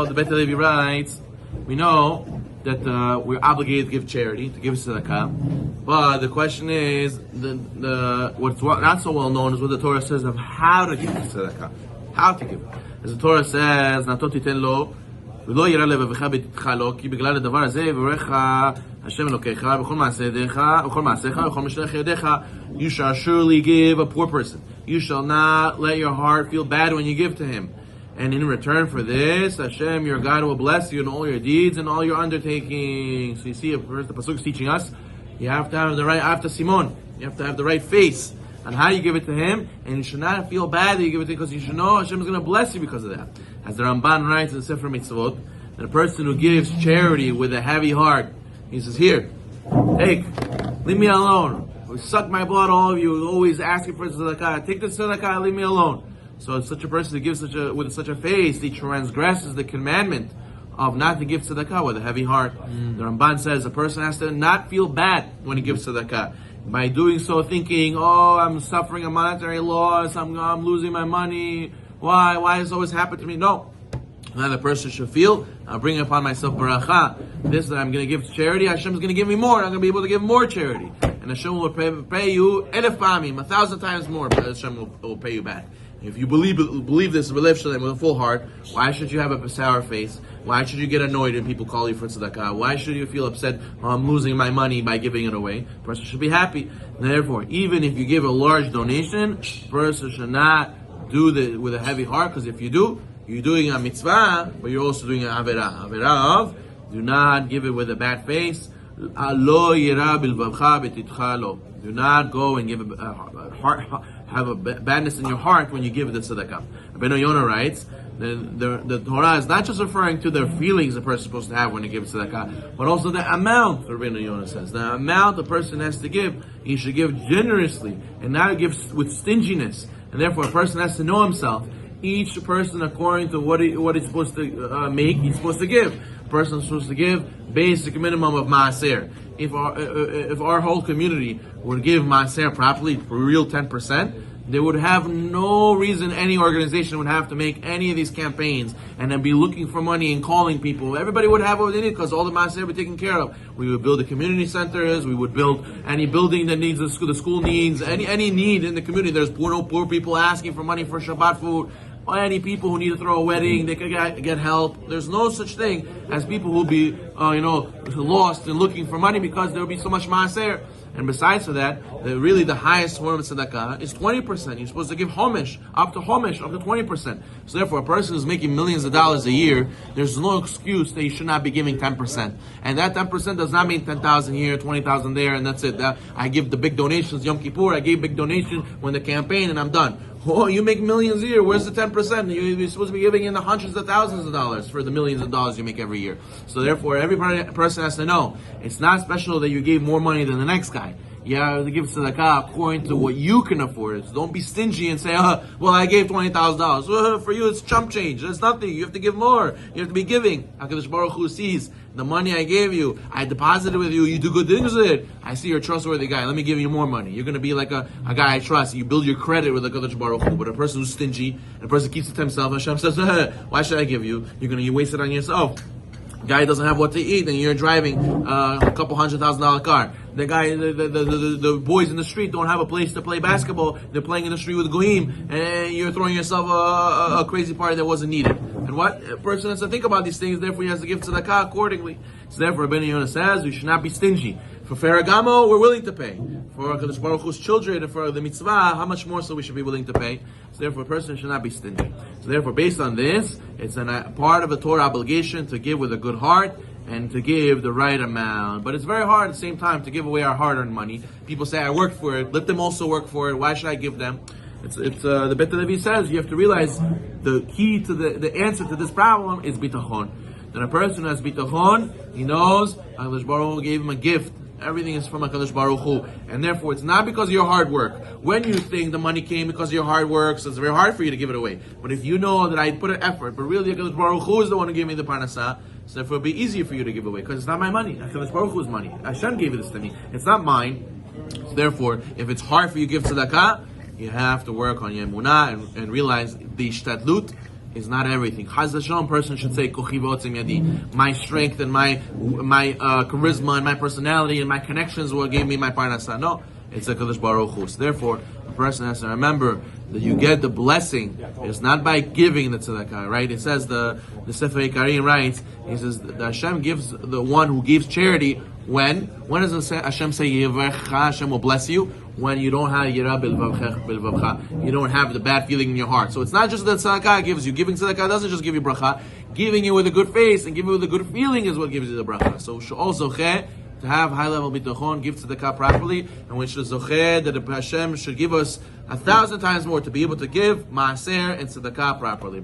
the Bet Levi writes, we know that we're obligated to give charity, to give tzedakah. But the question is, what's not so well known is what the Torah says of how to give tzedakah. How to give. As the Torah says, "Natot titen lo, v'lo yira levavecha betitcha lo, ki b'glal hadavar hazeh v'orecha Hashem Elokecha v'chol ma'asecha v'chol mishlech yadecha." You shall surely give a poor person. You shall not let your heart feel bad when you give to him. And in return for this, Hashem, your God, will bless you in all your deeds and all your undertakings. So you see, first the pasuk is teaching us, you have to have the right, after Simon, you have to have the right face on how you give it to him, and you should not feel bad that you give it to him, because you should know Hashem is going to bless you because of that. As the Ramban writes in the Sefer Mitzvot, that a person who gives charity with a heavy heart, he says, here, take, leave me alone. Suck my blood, all of you, always asking for tzedakah. Take the tzedakah, leave me alone. So such a person who gives with such a face, he transgresses the commandment of not to give tzedakah with a heavy heart. The Ramban says a person has to not feel bad when he gives tzedakah. By doing so, thinking, oh, I'm suffering a monetary loss, I'm losing my money, why does this always happen to me? No. Now the person should feel, I'll bring upon myself baracha. This that I'm going to give to charity, Hashem is going to give me more. I'm going to be able to give more charity. And Hashem will pay you 1,000 times more, but Hashem will pay you back. If you believe this with a full heart, why should you have a sour face? Why should you get annoyed when people call you for tzedakah? Why should you feel upset, oh, I'm losing my money by giving it away? A person should be happy. Therefore, even if you give a large donation, a person should not do it with a heavy heart, because if you do, you're doing a mitzvah, but you're also doing an averah. Averah of, do not give it with a bad face. Do not go and give have a badness in your heart when you give the tzedakah. Rabbeinu Yonah writes, the Torah is not just referring to the feelings a person is supposed to have when he gives tzedakah, but also the amount, Rabbeinu Yonah says. The amount the person has to give, he should give generously and not give with stinginess. And therefore a person has to know himself. Each person, according to what he's supposed to make, he's supposed to give. A person is supposed to give basic minimum of maaser. If our whole community would give maaser properly, for real 10%, they would have no reason any organization would have to make any of these campaigns and then be looking for money and calling people. Everybody would have what they need because all the maaser would be taken care of. We would build the community centers. We would build any building that needs the school needs, any need in the community. There's poor people asking for money for Shabbat food. Any people who need to throw a wedding, they can get help. There's no such thing as people who will be, lost and looking for money because there will be so much maaser. And besides for that, really the highest form of tzedakah is 20%. You're supposed to give homesh, up to 20%. So therefore, a person who's making millions of dollars a year, there's no excuse that you should not be giving 10%. And that 10% does not mean 10,000 here, 20,000 there, and that's it. I give the big donations, Yom Kippur, I gave big donation when the campaign, and I'm done. Oh, you make millions a year. Where's the 10%? You're supposed to be giving in the hundreds of thousands of dollars for the millions of dollars you make every year. So therefore, every person has to know, it's not special that you gave more money than the next guy. You have to give tzedakah according to what you can afford. So don't be stingy and say, well, I gave $20,000. Well, for you, it's chump change. That's nothing. You have to give more. You have to be giving. HaKadosh Baruch Hu sees the money I gave you. I deposited with you. You do good things with it. I see you're a trustworthy guy. Let me give you more money. You're going to be like a guy I trust. You build your credit with HaKadosh Baruch Hu. But a person who's stingy, and a person keeps it to himself, Hashem says, why should I give you? You're going to waste it on yourself. Guy doesn't have what to eat, and you're driving a couple $100,000 car. The guy, the boys in the street don't have a place to play basketball. They're playing in the street with goyim, and you're throwing yourself a crazy party that wasn't needed. And what a person has to think about these things, therefore he has to give tzedakah accordingly. So therefore, Rabbeinu Yonah says we should not be stingy. For Ferragamo, we're willing to pay. For HaKadosh Baruch Hu's children and for the mitzvah, how much more so we should be willing to pay? So therefore, a person should not be stingy. So therefore, based on this, it's a part of a Torah obligation to give with a good heart and to give the right amount. But it's very hard at the same time to give away our hard-earned money. People say, I worked for it. Let them also work for it. Why should I give them? The Bet Levi says you have to realize the key to the answer to this problem is bitachon. Then a person who has bitachon, he knows HaKadosh Baruch Hu gave him a gift. Everything is from HaKadosh Baruch Hu. And therefore, it's not because of your hard work. When you think the money came because of your hard work, so it's very hard for you to give it away. But if you know that I put an effort, but really HaKadosh Baruch Hu is the one who gave me the parnasah, so therefore it'll be easier for you to give away, because it's not my money. HaKadosh Baruch Hu's money. Hashem gave this to me. It's not mine. So therefore, if it's hard for you to give tzedakah, you have to work on your emunah and realize the ishtadlut is not everything. Chaz v'shalom, person should say, Kochi v'otzim yadi. My strength and my charisma and my personality and my connections will give me my parnasa. No, it's a Kadosh Baruch Hu. So therefore, a person has to remember that you get the blessing. It's not by giving the tzedakah, right? It says the Sefer Ikarim writes, he says that Hashem gives the one who gives charity when does Hashem say Yevarcha, Hashem will bless you? When you don't have yira bilvavcha, you don't have the bad feeling in your heart. So it's not just that tzedakah gives you. Giving tzedakah doesn't just give you bracha. Giving you with a good face and giving you with a good feeling is what gives you the bracha. So also to have high level bitachon, give tzedakah properly, and we should zocheh that Hashem should give us 1,000 times more to be able to give maaser and tzedakah properly.